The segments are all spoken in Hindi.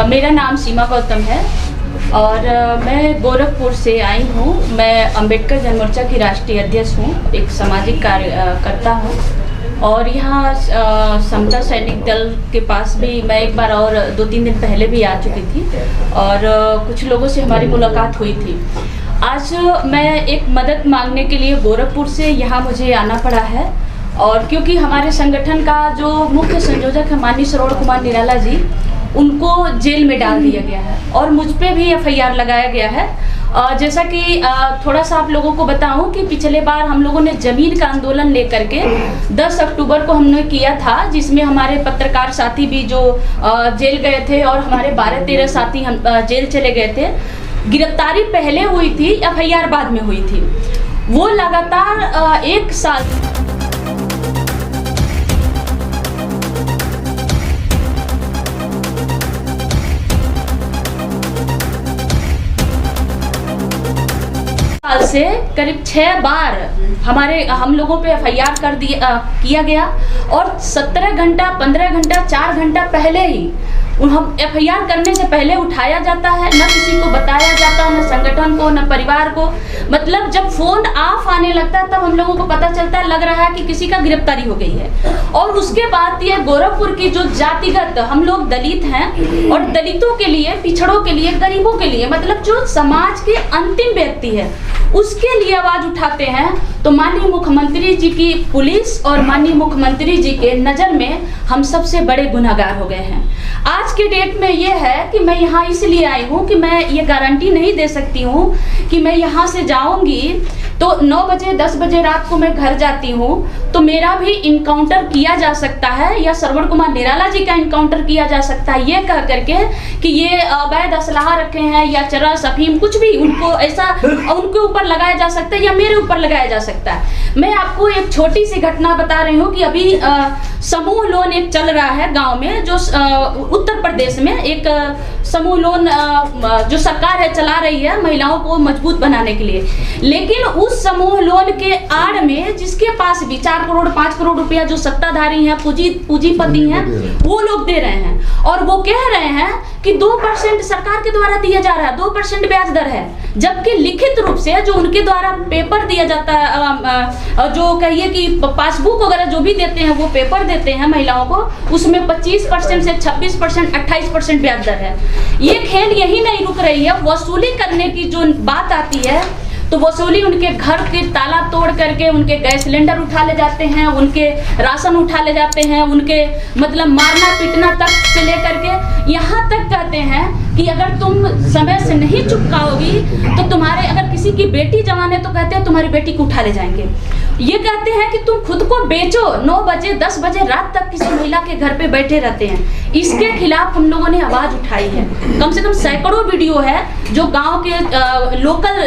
मेरा नाम सीमा गौतम है और मैं गोरखपुर से आई हूँ। मैं अंबेडकर जन मोर्चा की राष्ट्रीय अध्यक्ष हूँ, एक सामाजिक कार्यकर्ता हूँ और यहाँ समता सैनिक दल के पास भी मैं एक बार और 2-3 दिन पहले भी आ चुकी थी और कुछ लोगों से हमारी मुलाकात हुई थी। आज मैं एक मदद मांगने के लिए गोरखपुर से यहाँ मुझे आना पड़ा है और क्योंकि हमारे संगठन का जो मुख्य संयोजक है माननीय श्रवण कुमार निराला जी, उनको जेल में डाल दिया गया है और मुझ पे भी FIR लगाया गया है। जैसा कि थोड़ा सा आप लोगों को बताऊं कि पिछले बार हम लोगों ने ज़मीन का आंदोलन लेकर के 10 अक्टूबर को हमने किया था, जिसमें हमारे पत्रकार साथी भी जो जेल गए थे और हमारे 12-13 साथी हम जेल चले गए थे। गिरफ्तारी पहले हुई थी, FIR बाद में हुई थी। वो लगातार 1 साल से करीब 6 बार हम लोगों पे FIR किया गया और 17 घंटा 15 घंटा 4 घंटा पहले ही हम FIR करने से पहले उठाया जाता है। न किसी को बताया जाता, न संगठन को, न परिवार को। मतलब जब फोन ऑफ आने लगता है तब हम लोगों को पता चलता है, लग रहा है कि किसी का गिरफ्तारी हो गई है। और उसके बाद ये गोरखपुर की जो जातिगत, हम लोग दलित हैं और दलितों के लिए, पिछड़ों के लिए, गरीबों के लिए, मतलब जो समाज के अंतिम व्यक्ति है उसके लिए आवाज उठाते हैं, तो माननीय मुख्यमंत्री जी की पुलिस और माननीय मुख्यमंत्री जी के नज़र में हम सबसे बड़े गुनहगार हो गए हैं। आज के डेट में ये है कि मैं यहाँ इसलिए आई हूँ कि मैं ये गारंटी नहीं दे सकती हूँ कि मैं यहाँ से जाऊँगी तो 9 बजे 10 बजे रात को मैं घर जाती हूँ तो मेरा भी इनकाउंटर किया जा सकता है या श्रवण कुमार निराला जी का इनकाउंटर किया जा सकता है, ये कह करके कि ये अवैध असलाहा रखे हैं या चरस अफीम कुछ भी उनको ऐसा उनके ऊपर लगाया जा सकता है या मेरे ऊपर लगाया जा सकता है। मैं आपको एक छोटी सी घटना बता रही हूँ कि अभी समूह लोन एक चल रहा है गाँव में, जो उत्तर प्रदेश में एक समूह लोन जो सरकार है चला रही है महिलाओं को मजबूत बनाने के लिए। लेकिन उस समूह लोन के आड़ में जिसके पास भी 4 करोड़ 5 करोड़ रुपया जो सत्ताधारी हैं, पूंजीपति हैं, वो लोग दे रहे हैं और वो कह रहे हैं कि 2% सरकार के द्वारा दिया जा रहा है, 2% ब्याज दर है, जबकि लिखित रूप से जो उनके द्वारा पेपर दिया जाता है, जो कहिए कि पासबुक वगैरह जो भी देते हैं वो पेपर देते हैं महिलाओं को, उसमें 25% से 26% 28% ब्याज दर है। ये खेल यही नहीं रुक रही है, वसूली करने की जो बात आती है तो वसूली उनके घर के ताला तोड़ करके उनके गैस सिलेंडर उठा ले जाते हैं, उनके राशन उठा ले जाते हैं, उनके मतलब मारना पीटना तक से लेकर के यहाँ तक कहते हैं कि अगर तुम समय से नहीं चुकाओगी तो तुम्हारे, अगर किसी की बेटी जवान है तो कहते हैं तुम्हारी बेटी को उठा ले जाएंगे। ये कहते हैं कि तुम खुद को बेचो, 9 बजे 10 बजे रात तक किसी महिला के घर पे बैठे रहते हैं। इसके खिलाफ हम लोगों ने आवाज उठाई है। कम से कम सैकड़ों वीडियो है जो गांव के लोकल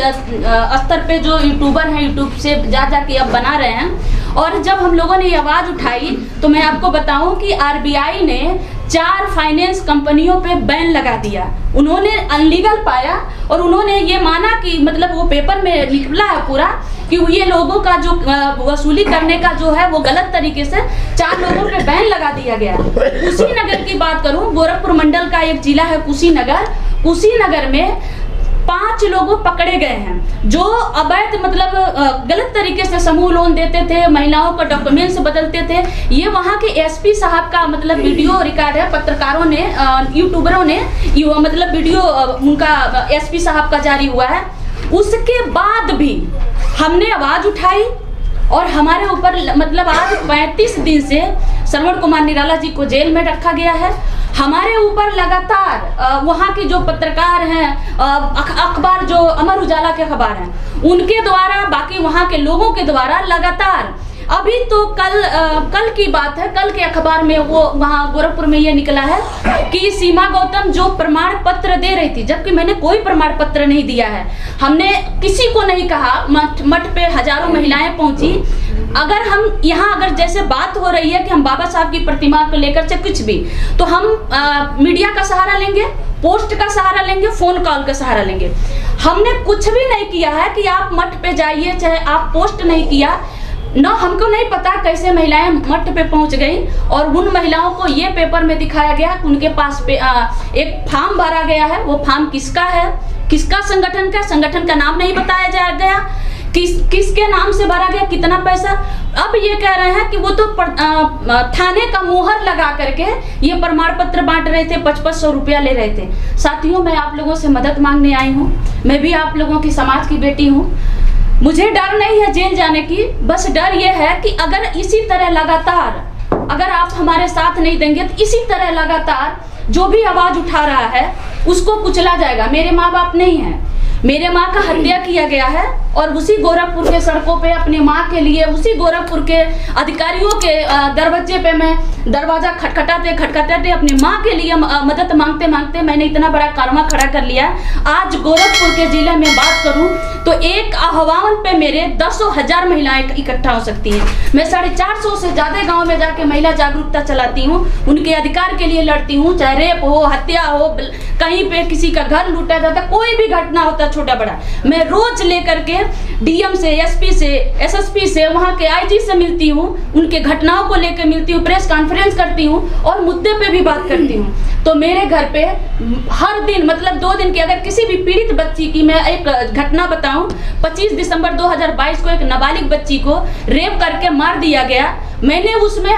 स्तर पे जो यूट्यूबर हैं, यूट्यूब से जा के अब बना रहे हैं। और जब हम लोगों ने ये आवाज उठाई तो मैं आपको बताऊं कि RBI ने 4 फाइनेंस कंपनियों पे बैन लगा दिया। उन्होंने अनलीगल पाया और उन्होंने ये माना कि मतलब वो पेपर में निकला है पूरा कि ये लोगों का जो वसूली करने का जो है वो गलत तरीके से 4 लोगों पे बैन लगा दिया गया। कुशीनगर की बात करूं, गोरखपुर मंडल का एक जिला है कुशीनगर में 5 लोगों पकड़े गए हैं जो अवैध मतलब गलत तरीके से समूह लोन देते थे, महिलाओं का डॉक्यूमेंट्स बदलते थे। ये वहाँ के SP साहब का मतलब वीडियो रिकॉर्ड है, पत्रकारों ने, यूट्यूबरों ने मतलब वीडियो उनका SP साहब का जारी हुआ है। उसके बाद भी हमने आवाज उठाई और हमारे ऊपर मतलब आज 35 दिन से श्रवण कुमार निराला जी को जेल में रखा गया है। हमारे ऊपर लगातार वहाँ के जो पत्रकार हैं, अखबार जो अमर उजाला के अखबार हैं, उनके द्वारा, बाकी वहाँ के लोगों के द्वारा लगातार, अभी तो कल की बात है, कल के अखबार में वो वहाँ गोरखपुर में ये निकला है कि सीमा गौतम जो प्रमाण पत्र दे रही थी, जबकि मैंने कोई प्रमाण पत्र नहीं दिया है। हमने किसी को नहीं कहा, मठ पे हजारों महिलाएं पहुंची। अगर हम यहाँ अगर जैसे बात हो रही है कि हम बाबा साहब की प्रतिमा को लेकर से कुछ भी, तो हम मीडिया का सहारा लेंगे, पोस्ट का सहारा लेंगे, फोन कॉल का सहारा लेंगे। हमने कुछ भी नहीं किया है कि आप मठ पे जाइए, चाहे आप पोस्ट नहीं किया। ना हमको नहीं पता कैसे महिलाएं मठ पे पहुंच गई, और उन महिलाओं को ये पेपर में दिखाया गया कि उनके पास एक फॉर्म भरा गया है। वो फॉर्म किसका है, किसका संगठन का, संगठन का नाम नहीं बताया जा गया, किसके नाम से भरा गया, कितना पैसा। अब ये कह रहे हैं कि वो तो थाने का मुहर लगा करके ये प्रमाण पत्र बांट रहे थे, 500 रुपया ले रहे थे। साथियों, मैं आप लोगों से मदद मांगने आई हूँ। मैं भी आप लोगों की समाज की बेटी हूँ। मुझे डर नहीं है जेल जाने की, बस डर ये है कि अगर इसी तरह लगातार, अगर आप हमारे साथ नहीं देंगे तो इसी तरह लगातार जो भी आवाज उठा रहा है उसको कुचला जाएगा। मेरे माँ बाप नहीं हैं, मेरे माँ का हत्या किया गया है, और उसी गोरखपुर के सड़कों पे अपनी माँ के लिए, उसी गोरखपुर के अधिकारियों के दरवाजे पे मैं दरवाजा खटखटाते अपनी माँ के लिए मदद मांगते मांगते मैंने इतना बड़ा कारवा खड़ा कर लिया। आज गोरखपुर के जिले में बात करूं तो एक आह्वान पे मेरे 10,000 महिलाएं इकट्ठा हो सकती हैं। मैं 450 से ज्यादा गाँव में जाके महिला जागरूकता चलाती हूँ, उनके अधिकार के लिए लड़ती हूँ। चाहे रेप हो, हत्या हो, कहीं पे किसी का घर लूटा जाता, कोई भी घटना होता छोटा बड़ा, मैं रोज लेकर के डीएम से, एसपी से, एसएसपी से, वहाँ के आईजी से मिलती हूँ, उनके घटनाओं को लेकर मिलती हूँ, प्रेस कॉन्फ्रेंस करती हूँ और मुद्दे पे भी बात करती हूँ। तो मेरे घर पे हर दिन, मतलब 2 दिन की, अगर किसी भी पीड़ित बच्ची की मैं एक घटना बताऊं, 25 दिसंबर 2022 को एक नाबालिग बच्ची को रेप करके मार दिया गया। मैंने उसमें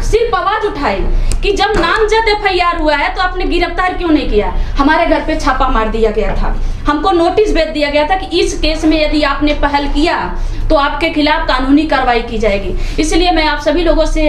सिर्फ आवाज उठाई कि जब नामजद एफआईआर हुआ है तो आपने गिरफ्तार क्यों नहीं किया। हमारे घर पे छापा मार दिया गया था, हमको नोटिस भेज दिया गया था कि इस केस में यदि आपने पहल किया तो आपके खिलाफ कानूनी कार्रवाई की जाएगी। इसलिए मैं आप सभी लोगों से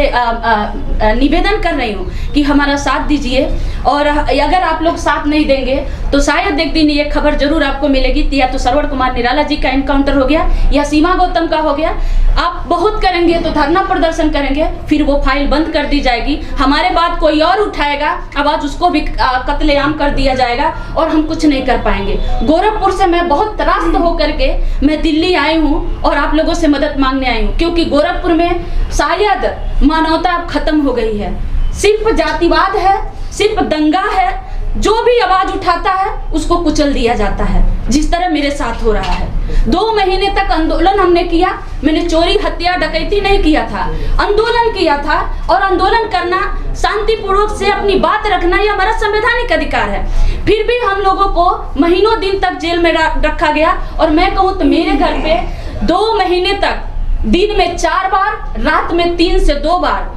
निवेदन कर रही हूँ कि हमारा साथ दीजिए, और अगर आप लोग साथ नहीं देंगे तो शायद एक दिन ये खबर जरूर आपको मिलेगी, या तो श्रवण कुमार निराला जी का एनकाउंटर हो गया या सीमा गौतम का हो गया। आप बहुत करेंगे तो धरना प्रदर्शन करेंगे, फिर वो फाइल बंद कर दी जाएगी, हमारे बाद कोई और उठाएगा आवाज, उसको भी कत्लेआम कर दिया जाएगा और हम कुछ नहीं कर पाएंगे। गोरखपुर से मैं बहुत त्रास्त होकर के मैं दिल्ली आई हूँ और आप लोगों से मदद मांगने आई हूँ, क्योंकि गोरखपुर में शायद मानवता अब खत्म हो गई है। सिर्फ जातिवाद है, सिर्फ दंगा है, जो भी आवाज उठाता है उसको कुचल दिया जाता है, जिस तरह मेरे साथ हो रहा है। 2 महीने तक आंदोलन हमने किया, मैंने चोरी हत्या डकैती नहीं किया था, आंदोलन किया था, और आंदोलन करना, शांतिपूर्वक से अपनी बात रखना ये हमारा संवैधानिक अधिकार है। फिर भी हम लोगों को महीनों दिन तक जेल में रखा गया, और मैं कहूँ तो मेरे घर पे 2 महीने तक दिन में 4 बार, रात में 3 से 2 बार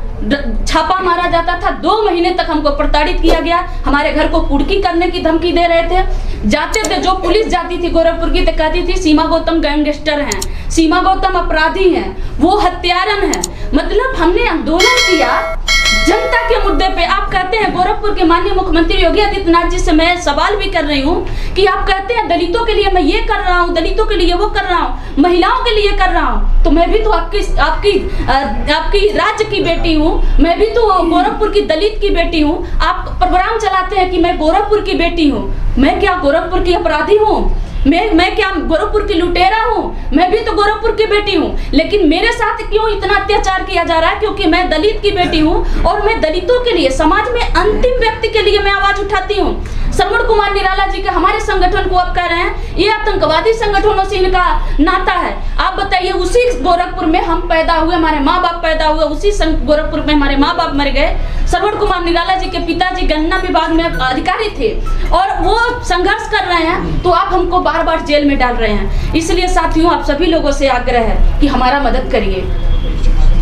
छापा मारा जाता था। 2 महीने तक हमको प्रताड़ित किया गया, हमारे घर को कुर्की करने की धमकी दे रहे थे। जाते थे, जो पुलिस जाती थी गोरखपुर की तो कहती थी सीमा गौतम गैंगस्टर हैं, सीमा गौतम अपराधी हैं, वो हत्यारन हैं। मतलब हमने आंदोलन किया जनता के मुद्दे पे। आप कहते हैं, गोरखपुर के माननीय मुख्यमंत्री योगी आदित्यनाथ जी से मैं सवाल भी कर रही हूँ कि आप कहते हैं दलितों के लिए मैं ये कर रहा हूँ, दलितों के लिए वो कर रहा हूँ, महिलाओं के लिए कर रहा हूँ, तो मैं भी तो आपकी राज्य की बेटी हूँ, मैं भी तो गोरखपुर की दलित की बेटी हूँ। आप प्रोग्राम चलाते हैं कि मैं गोरखपुर की बेटी हूँ, मैं क्या गोरखपुर की अपराधी हूँ? मैं क्या गोरखपुर की लुटेरा हूँ? मैं भी तो गोरखपुर की बेटी हूँ, लेकिन मेरे साथ क्यों इतना अत्याचार किया जा रहा है? क्योंकि मैं दलित की बेटी हूँ और मैं दलितों के लिए, समाज में अंतिम व्यक्ति के लिए मैं आवाज उठाती हूँ। श्रवण कुमार निराला जी के हमारे संगठन को आप कह रहे हैं ये आतंकवादी संगठनों से इनका नाता है। आप बताइए, उसी गोरखपुर में हम पैदा हुए, हमारे माँ बाप पैदा हुए, उसी गोरखपुर में हमारे माँ बाप मर गए। श्रवण कुमार निराला जी के पिताजी गन्ना विभाग में अधिकारी थे और वो संघर्ष कर रहे हैं, तो आप हमको बार बार जेल में डाल रहे हैं। इसलिए साथियों, आप सभी लोगों से आग्रह है कि हमारा मदद करिए।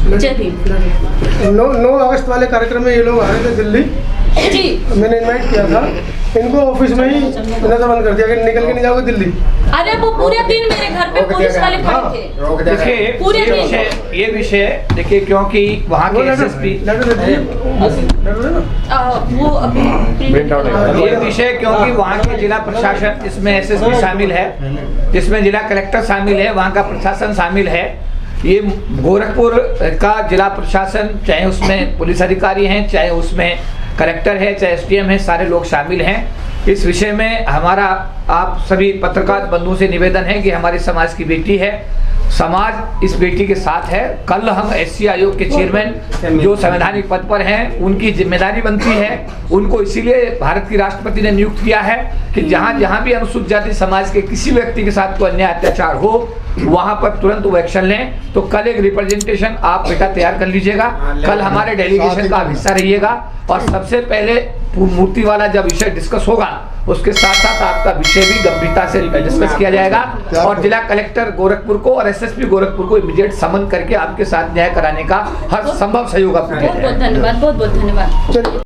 जय भीम। 9 अगस्त वाले कार्यक्रम में ये लोग आ रहे थे दिल्ली जी, मैंने इनवाइट किया था, इनको ऑफिस में ही नजरबंद कर दिया कि निकल के नहीं जाओगे दिल्ली। अरे वो पूरे दिन मेरे घर पे पुलिस वाले खड़े थे। देखिए पूरे ये विषय देखिए, क्योंकि वहाँ के एसएसपी वो अभी ये विषय, क्योंकि वहाँ के जिला प्रशासन, इसमें एसएसपी शामिल है, जिसमें जिला कलेक्टर शामिल है, वहाँ का प्रशासन शामिल है। ये गोरखपुर का जिला प्रशासन, चाहे उसमें पुलिस अधिकारी हैं, चाहे उसमें कलेक्टर है, चाहे एसडीएम है, सारे लोग शामिल हैं। इस विषय में हमारा आप सभी पत्रकार बंधुओं से निवेदन है कि हमारे समाज की बेटी है, समाज इस बेटी के साथ है। कल हम एससी आयोग के चेयरमैन जो संवैधानिक पद पर हैं, उनकी जिम्मेदारी बनती है, उनको इसीलिए भारत की राष्ट्रपति ने नियुक्त किया है कि जहां जहां भी अनुसूचित जाति समाज के किसी व्यक्ति के साथ कोई अन्याय अत्याचार हो वहां पर तुरंत वो एक्शन लें। तो कल एक रिप्रेजेंटेशन आप बेटा तैयार कर लीजिएगा, कल हमारे डेलीगेशन का हिस्सा रहिएगा और सबसे पहले मूर्ति वाला जब विषय डिस्कस होगा उसके साथ साथ आपका विषय भी गंभीरता से डिस्कस किया जाएगा और जिला कलेक्टर गोरखपुर को और एसएसपी गोरखपुर को इमीडिएट समन करके आपके साथ न्याय कराने का हर संभव सहयोग आपको दिया जाएगा। बहुत बहुत धन्यवाद, बहुत बहुत धन्यवाद।